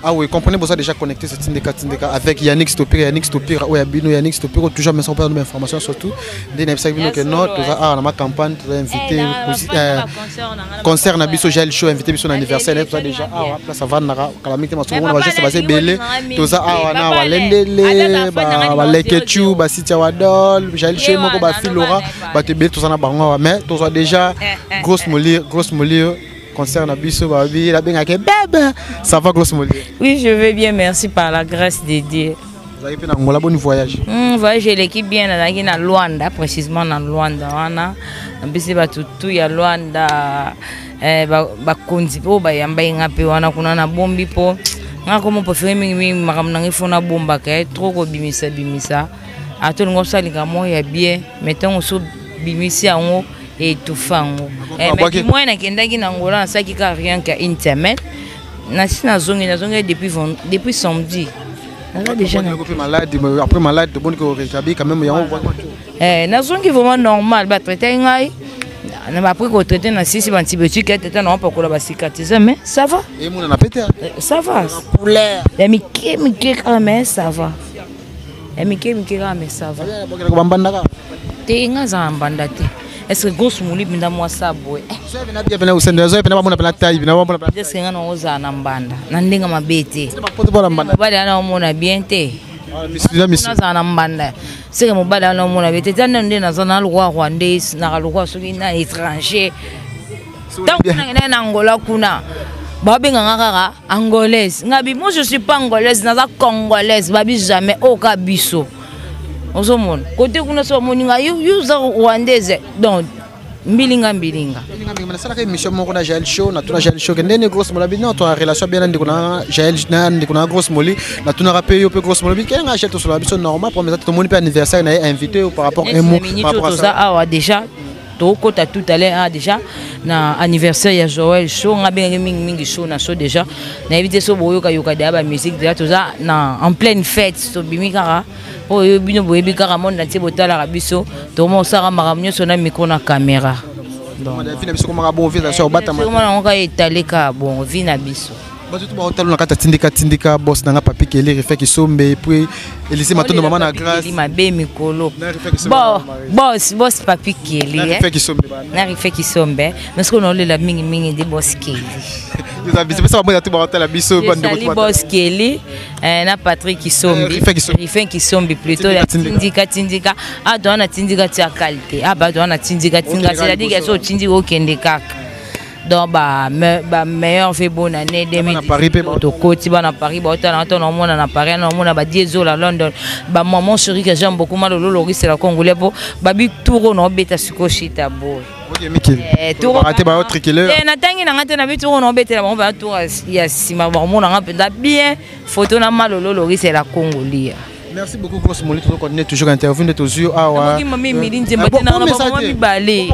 Ah oui, comprenez, vous avez déjà connecté cette syndicat avec Yannick Stopira, Yannick Stopira, toujours mais sans perdre d'informations surtout. Des nefsa bino que non, tout ça dans ma campagne, tu as invité concert na biso Jaël Show, invité biso anniversaire, tout ça déjà. Ah là ça va nara, calamité ma souvent on va juste passer belé, tout ça ah na walendele, ba lekechu, ba sitia wadol, Jaël Show moko ba filora, ba te belé tout ça na bango, mais tout ça déjà grosse molir. Concert Nabiso Babi, la bien bébé. Ça va grosso modo? Oui, je vais bien, merci par la grâce de Dieu. Vous avez fait un bon voyage? Voyage l'équipe bien à Luanda, précisément dans Luanda. On a un tout ya Luanda, ba konzipo ba yamba ngape wana kuna na bombi po. Nga comme préféré mingi makamnangi fona bomba ka trop ko bimisa. Atolo ngosa likamo ya bien, mettons so bimisi ango et tout fango. Mais moi na kendaki na ngola na saki ka rien qu'à internet. Na sina zongi depuis samedi. Déjà après malade de bonne que rétabli quand même na zongi vraiment normal ba traiter ngai. Na après ko traiter na sisi antibiotique était non pas ko la cicatriser mais ça va. Et mon na pété. Ça va. Pour l'air. Ya mike mais ça va. Ya mike mais ça va. Te nga za mbanda te. Est-ce que grosse mouli binda moi ça boy? Ça vient bien venir au centre, ça vient pas mon appel taille, vient pas mon appel. Est-ce que nga no za na mbanda? Na ndinga mabete. C'est pas pour la mbanda. Bali ana mona bien te. Monsieur. Na za na mbanda. C'est que mo bali ana mona bete. Tanda ndé na za na lwa rwandais, na lwa soki na étranger. Donc na Angola kuna. Babi ngaka angolaise. Ngabi moi je suis pas angolaise, na za congolaise, babi jamais au kabiso. Ozomon côté kuna so moninga yuza rwandaise donc mbilinga na sala ka émission moko na Jaël Show na tuna Jaël Show ndene grosse molabi na to relation bien ndiko na Jaël na ndiko na grosse moli na tuna rappel yo pe grosse molabi kenga achète sur la biso normal pour mettre tout le monde peut anniversaire na invité par rapport un mot par rapport à ça ah déjà tout à l'heure déjà na anniversaire ya Joël Show nga bien mingi show na show déjà na invité so boyoka yoka de ba musique déjà tout ça na en pleine fête so bimikara oh bino boyebi kaka monde ntie botala rabiso to mo sara maramnyo sona micro na caméra donc fina biso ko bon vie sur bata ma on ka étaler ka bon vie na biso ba tout ba hotel na kata tindika boss na papi kele refait ki sombe puis Elise matondo maman na grâce ma be mikolo boss papi kele na refait ki sombe parce qu'on a la mingi de boss kele ça va tout ba hotel biso bande de boss kele na Patrick Kisombi refait ki sombe plutôt la tindika a dona tindika tia qualité a ba dona tindika c'est-à-dire que so tindika okende kaka donc meilleur fait bonne année 2018 to koti bana Paris ba otana to mona na Paris na mona ba diesel la London ba maman chérie que j'aime beaucoup mal le lori c'est la congolais po babi touro no beta siko shita boy OK Mikel touro raté ba autre killer na tangi na ngate na bi touro no beta ba ba tour ya sima ba mona ngapenda bien photo na mal le lori c'est la congolais. Merci beaucoup grosse moli toujours continuer toujours intervenir tous yeux ah ouais mami milindi mbate na ba mibale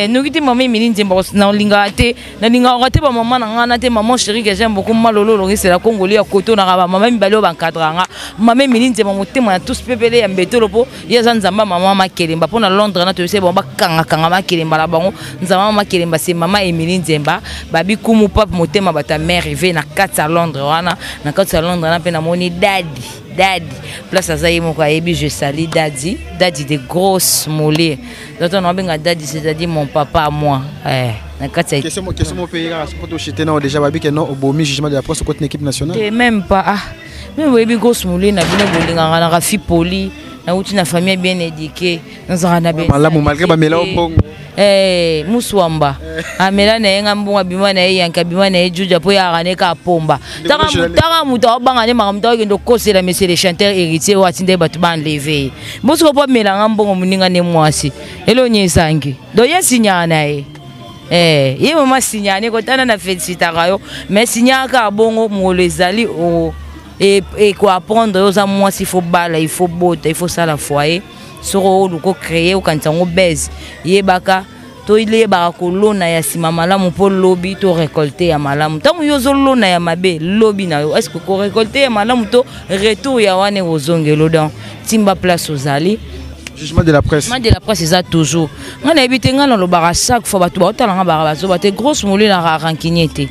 nous qui mami milindi mbos na lingate na linga ngate ba maman na ngana te maman chérie que j'aime beaucoup malolo c'est la congolais à koto na ba maman mibale ba encadranga mami milindi ba motema tous pepele ya mbetolo po ya zanzamba maman makelemba pona Londres na to se ba kanga makelemba la bango nzama makelemba c'est maman Emilie Nzemba babi kumu pap motema bata mère rive na kata Londres wana na kata Londres na pe na moni daddy place azaye moko ayebi je salue daddy de grosses mollets donc on a bien daddy c'est-à-dire mon papa à moi na kati question mon pays pour to chiter na déjà babi que non obomi jugement de la presse contre l'équipe nationale et même pas même oyebi grosses mollets na bino bolinga na rafi poli na uti na famille bien éduquée dans un bien malgré ba mela bongo muswamba amela na yenga mbunga bima na yanka bima na juja po ya rane ka pomba taka muta obanga ne makamta okendo kosela monsieur le chanteur héritier watinde batu ba enlever bosko po mela ngambongo muninga ne mwasi elo nyesangi do yesinya na ye mama sinya ne ko tana na félicita kayo mais sinya ka bongo molezali o et quoi apprendre aux mwasi il faut bala il faut bota il faut ça la foyer soro luko créer au kantango base yebaka to ile ba ko lona ya sima malamu po lobby to récolter ya malamu tamu yozo lona ya mabe lobby na yo est-ce que ko récolter ya malamu to retour ya wane ozongelo dans timba place ozali jugement de la presse ça toujours ngana ebitenga na lo bara chaque fois batu ba otalanga bara bazo bate grosse moli na rankinyete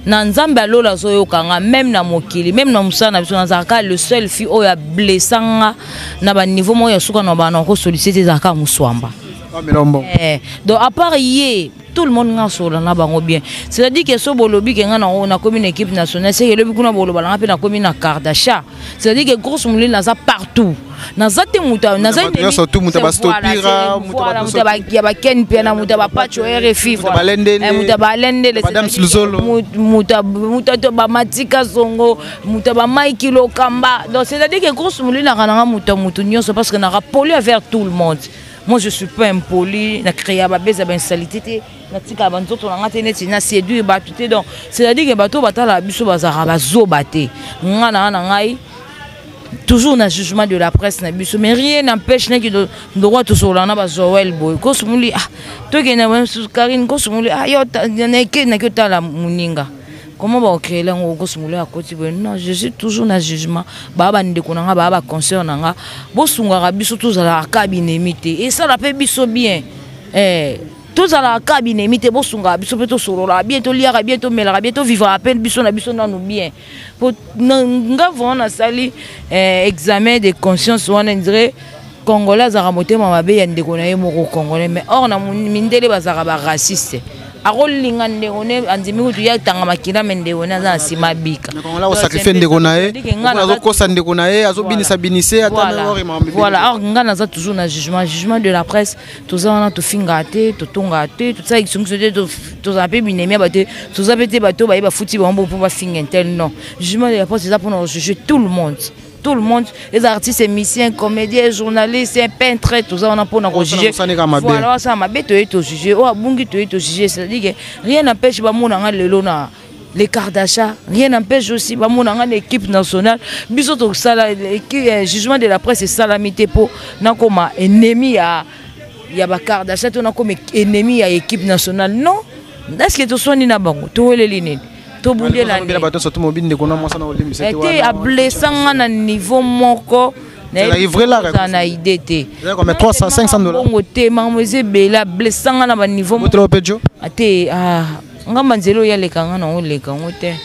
na nzambe alola zoyokanga même na mokili même na musana biso nazaka le seul fille oya blessanga na ba niveau moya suka na bana ko solliciter zaka muswamba. Donc à part hier tout le monde nga sola na bango bien. C'est-à-dire que so bolobi ke nga na comme une équipe nationale, c'est que le bikuna boloba na pe na comme une Kardashian. C'est-à-dire que grosse moulin na za partout. Na za te muta, na za ennemi. Surtout muta ba stopira, muta ba ken pe na muta ba pacho RFI, muta ba lende les Madame Silzolo, muta to ba matika songo, muta ba Mike Lokamba. Donc c'est-à-dire que grosse moulin na kana muta nyonso parce que na rapoli vers tout le monde. Moi je suis pas impoli, na créer ba beza ba salité. Natika banzoto na ngate neti na séduire batute donc c'est-à-dire que bato batala biso bazara bazo baté ngana na ngai toujours na jugement de la presse na biso mais rien n'empêche que droit tout sur na bazoel boy kosumuli to ke na Karine kosumuli yo na ke tala muninga comment ba créer là kosumuli a koti boy non je suis toujours na jugement baba ndeko na nga baba concert na nga bo sunga biso tous la cabinet et ça la fait biso bien tous à la cabine, mité bosunga, biso peto sorola, bientôt liara, bientôt melara, bientôt vivre à peine, biso na nous bien. Pour nga vona sali examen de conscience, on dirait Congolais a ramoté ma mabe yande konaye moko Congolais, mais or na mindele bazara ba raciste. Arolinga ndengone andimi kutu ya tanga makila mendengone za simabika. Là au sacrifice ndekonaye, on kosa ndekonaye, azobinisa binise ata ori mambi. Voilà, or ngana za toujours na jugement de la presse, tout ça on a tout fingate, tout tongate, tout ça ils sont tout ça peu binemi baté, tout ça pété bateau ba futi ba mbo pour ba fingentel non. Jugement de la presse c'est ça pour nous juger tout le monde. Tout le monde, les artistes, les musiciens, comédiens, journalistes, peintres, tout ça, on a pour nous juger. Voilà, ça m'a bête de juger. Oh, bungi de juger. C'est-à-dire que rien n'empêche pas mon les Kardashian, rien n'empêche aussi pas mon l'équipe nationale. Bisous tout ça, le jugement de la presse est salamité pour n'a comme ennemi à il y a Kardashian, on a comme ennemi à l'équipe nationale. Non, est-ce que tout soit ni na bango, tout les lignes. Était à blessant à niveau moko na idée te comme 300 500 $. Mademoiselle Bella blessant à niveau moko ate ngamba nzelo ya lekanga na oleka ngote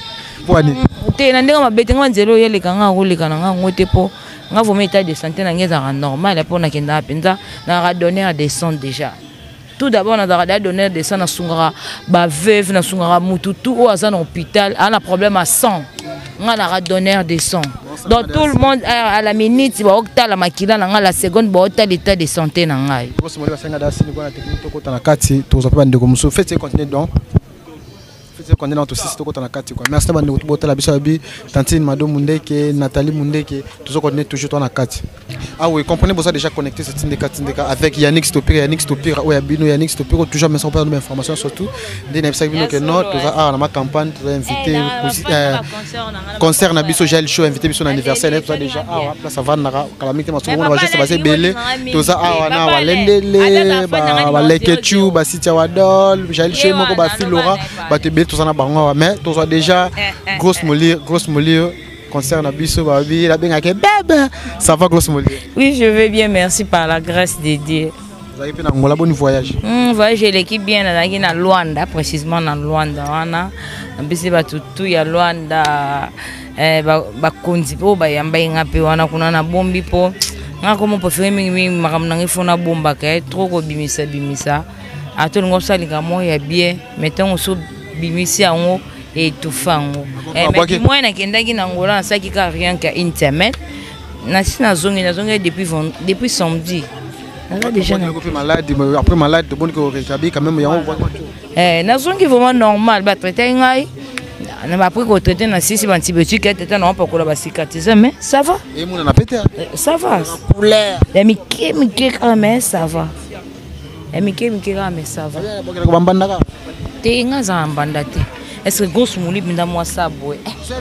bwani te na ndenge mabete ngamba nzelo ya lekanga oleka na ngote po nga vomé état de santé na ngeza normal pour na kenda penza na donner des sons déjà. Tout d'abord, on a donné des sangs à Sungara, veuve, na Sungara, Mututu, ou à un hôpital, on a un problème à sang. On a donné des sangs. Donc tout le monde, à la minute, la maquille, la seconde, l'état de santé. Merci Tantine Mado Mundeke, Nathalie Mundeke, toujours dans Kati. Ah oui, comprenez, vous avez déjà connecté cette syndicat avec Yannick Stopira, Yannick Stopira, toujours mais sans perdre d'informations surtout. Des nègres que non, tout ça, ah, ma campagne, invité, concert Nabiso Gel Show, invité son anniversaire, tout ça déjà, ah, là ça va, calamité, ma seconde, on va juste passer belé, tout ça, ah, on a Walendele, Lekechu, Basitia Wadol, Gel Show, Moko Bafilora, Batebe, tout ça, mais tout ça déjà, grosse moulure. Concert Nabiso Babi, la bien avec bébé. Ça va grosse molle. Oui, je vais bien, merci par la grâce de Dieu. Vous avez fait un bon voyage. Voyage l'équipe bien à Luanda, précisément dans Luanda. On a bisi batutu ya Luanda ba konzi po ba yamba ngape wana kuna na bombi po. Ngako mo préféré mingi makamnangi fona bomba ka trop ko bimisa. Ato ngo salinga mo ya bien, mettons so bimisi ango et tout fango. Mais moi na kendaki na ngola na saki ka rien ka internet. Na sina zongi depuis samedi. Là déjà malade après malade de bonne que rétabli quand même ya na zongi vraiment normal ba traiter ngai. Na ba après ko traiter na sisi antibiotique tete na pas ko la ba cicatriser mais ça va. Et mon na pété. Ça va. La miki quand même ça va. La miki quand même ça va. Te nga za mbanda te. Est-ce que grosse mouli binda moi ça boy. Est-ce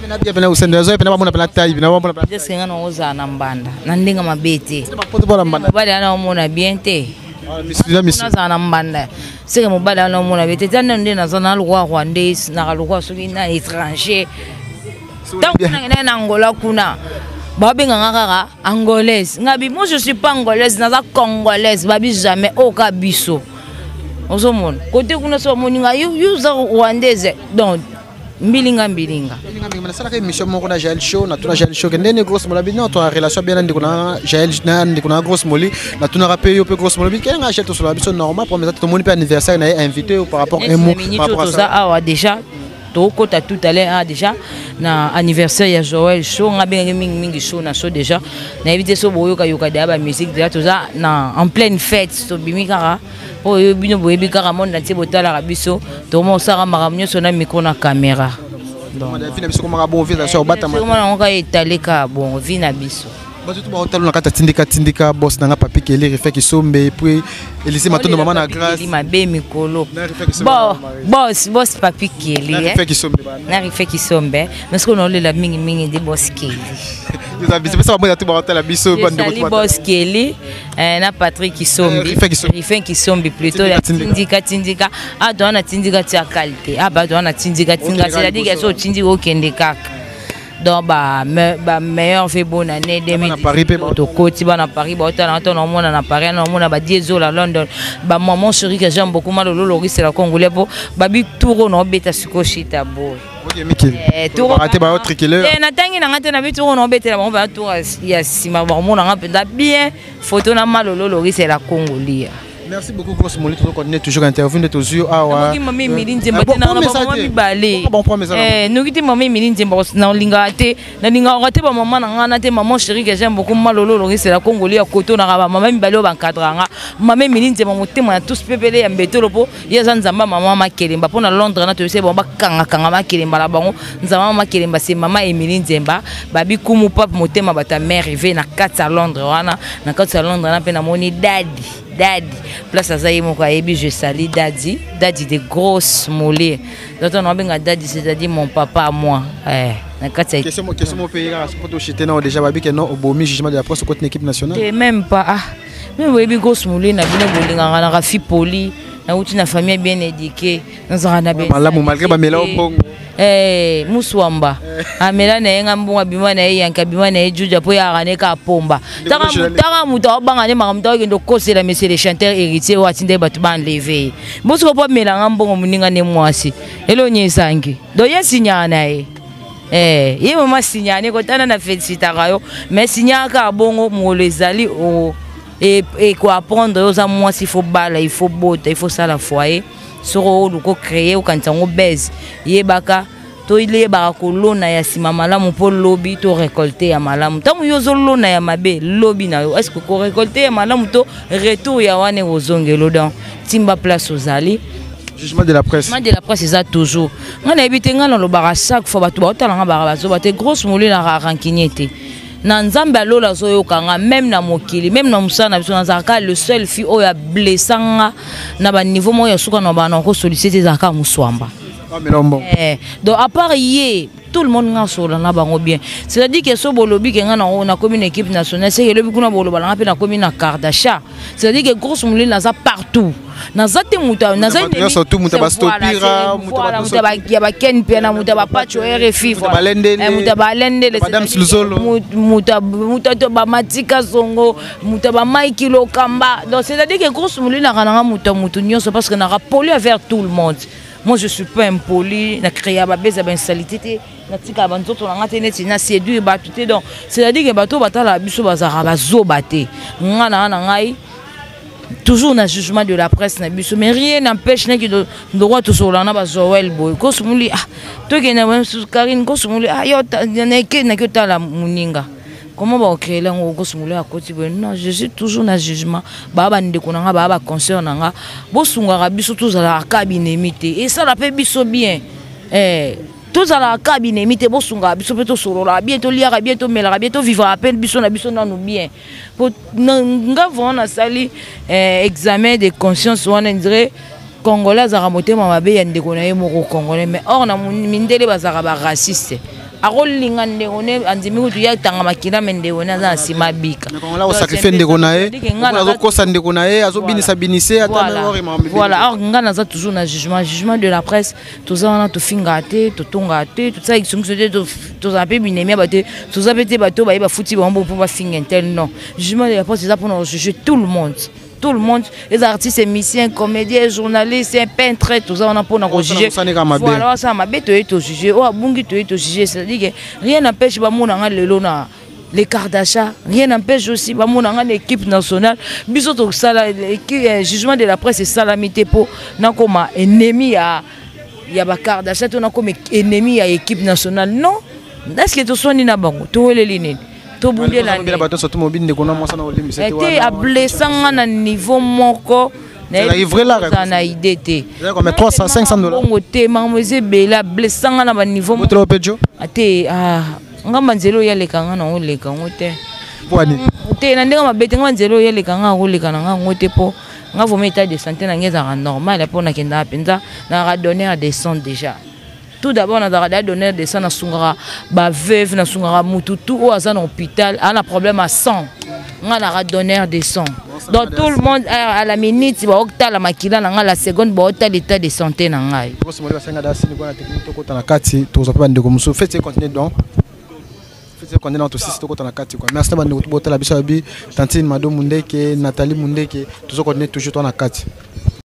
que nga no za na mbanda. Na ndinga mabete. Mobali na omona bien te. Na za na mbanda. C'est que mobali na omona bete. Tanda ndina za na lwa rwandais na lwa soki na étranger. Donc na Angola kuna. Babi ngaka angolaise. Ngabi moi je suis pas angolaise, na za congolaise, babi jamais au kabiso. Côté kuna so moninga you rwandaise donc mbilinga mais ça la émission mon na Jaël Show na tuna Jaël Show ndene grosse mola bino to relation bien ndiko na Jaël na ndiko na grosse moli na tuna rappel yo pe grosse mola kenga achète to sur la biso normal pour mes tout monde pe anniversaire na invité par rapport un mot par rapport à ça ah déjà toko ta tout à l'heure déjà na anniversaire ya Joël Show nga bien mingi show na show déjà na invité so boyo ka yoka da musique déjà tout ça na en pleine fête so bimikara po yo bino boyebi kaka monde na tibotala rabiso to mo sara maramnyo so na micro na caméra donc on a fini biso comme bon vie sur batama on ka étaleka bon vie na biso bato to ba hotel na kata tindika boss na papi kele refait ki sombe puis Elise matondo maman na grâce ma be mikolo boss papi kele na refait ki sombe na refait ki sombe parce qu'on a la mingi de boss kele nous avons ça ba to ba hotel la biso bande de boss kele na Patrick ki sombe refait ki sombe plutôt la tindika ah doit tindika tia qualité ah ba doit tindika c'est-à-dire que so tindika okende kaka donc meilleur fait bonne année 2018 to koti bana Paris ba otala na mona na Paris na mona ba diesel la London ba maman chérie que j'aime beaucoup mal lolo c'est la congolais po babi touro no beta suko shita bo OK Mikel touro raté ba autre killer na tangi na ngate na bi touro no beta ba touro ya sima ba mona ngapenda bien photo na mal lolo c'est la congolais. Merci beaucoup grosse Molly to continuer toujours intervenir to yeux awa nous qui mami milindi mbate na ba mibale nous qui mami milindi mbos na lingate na lingate ba maman na ngana te maman chérie que j'aime beaucoup malolo c'est la congolais à koto na ba maman mibale ba encadranga mami milindi ba motema na tous pepele ya mbetolo po ya nzamba maman makelemba po na Londres na to se ba kanga makelemba la bango nzamba makelemba c'est maman Emilie Nzemba babi kumu pap motema bata mère rive na kata Londres wana na kata Londres na pe na moni daddy place azayi moko ayebi je sali daddy de grosses mollets donc on a bien daddy c'est-à-dire mon papa à moi na kata question mon pays là pour to chiter na déjà babi que non obomi jugement de la presse contre l'équipe nationale et même pas même oyebi grosses mollets na bino bolinga na rafi poli na uti na famille bien éduquée na na bien malamu malgré ba mela obongo muswamba amela na yenga mbunga bima na yanka bima na juja po ya rane ka pomba taka muta obanga ne makamta okendo kosela monsieur le chanteur héritier wa tinde batu ba enlever bosko po mela ngambongo muninga ne mwasi elo nyesangi do yesinyana ye mama sinyane ko tana na félicita kayo mais sinyaka bongo molezali o et quoi apprendre aux amours il faut bala il faut botter il faut ça la foyer soro luko créer ou quand on baise yebaka to ile ba ko lona ya sima malamu po lobby to récolter ya malamu tamu yozo lona ya mabe lobby na yo est-ce que ko récolter ya malamu to retour ya wane ozongelo donc timba place ozali jugement de la presse ça toujours ngana ebite ngana lo bara chaque fois batu ba otala ngaba bazo bate grosse moli na rankinyete na nzambe alola zoyokanga même na mokili même na musana biso nazaka le seul fille oya blessanga na ba niveau moya suka na bana ko solliciter zaka muswamba donc à part yé tout le monde nga sola na bango bien c'est-à-dire que so bolobi ke nga na commune équipe nationale c'est que le bikuna boloba na pe na commune na Kardasha c'est-à-dire que grosse moulin na za partout na za te muta na za ni surtout muta ba stopira muta ba ya ba ken pe na muta ba pacho RFI muta ba lende madame Sluzolo muta to ba matika zongo muta ba Mike Lokamba donc c'est-à-dire que grosse moulin na kana muta mutu nyonso parce que na rapoli vers tout le monde. Moi je suis pas impoli, na créé ba beza ba salité na tika ba nzoto na ngate neti na séduire ba tout donc c'est-à-dire que bato batala biso bazara bazo baté ngana na ngai toujours na jugement de la presse na biso mais rien n'empêche na ki droit tout sur la na ba Joël boy ko sumuli to ke na Karine ko sumuli yo na ke na ke tala muninga. Comment va créer là on gosumule à côté non je suis toujours na jugement baba ndeko nanga baba concert nanga bosunga biso tous à la cabinet mité et ça la fait biso bien tous à la cabinet mité bosunga biso peut sorola bientôt liara bientôt mela bientôt vivre à peine biso na biso nanu bien pour nga vona sali examen de conscience on dirait congolais za motema mabe ya ndeko na ye moko congolais mais or na mindele bazaka ba raciste akolinga ndeko ne andimi kutu ya tanga makila mendeko na za sima bika na o sacrifier ndeko na ye azo kosa ndeko na ye azo binisa binise ata ori mambe voilà or ngana za toujours na jugement de la presse toza na to fingate to tongate tout ça ils to za pe binemia bate to za pete bato ba futi ba mbo pour ba fingentel non jugement de la presse ça pour juger tout le monde tout le monde, les artistes, musiciens, comédiens, journalistes, peintres, tout ça, on a pour nous juger. Voilà, ça m'a bête de juger. Oh, bungi de juger. C'est-à-dire que rien n'empêche pas mon les Kardashians, rien n'empêche aussi pas mon équipe nationale. Bisoto ça, le jugement de la presse, c'est salamité pour non comme ennemi à y a ba Kardashian, on a comme ennemi à l'équipe nationale. Non, est-ce que tu sois ni na bango, tu es le ligne. To bundé la été à blessant à niveau moko na idée comme 300 500 $. Bongo te mademoiselle Bella blessant à niveau ate ah ngamba nzelo ya lekanga na o lekanga te bwani te na ndenge mabete ngamba nzelo ya lekanga o lekana nga ngote po nga voma état de santé na ngeza normal pour na kenda penza na donner des sons déjà. Tout d'abord, on a donné des sangs à Sungara, ba veuve na Sungara mututu ou à un hôpital, on a un problème à sang. On a donné des sangs. Donc tout le monde à la minute, si on a la maquille, on a la seconde, on a l'état de santé. Merci beaucoup. Tantine Mado Mundeke, Nathalie Mundeke, toujours toujours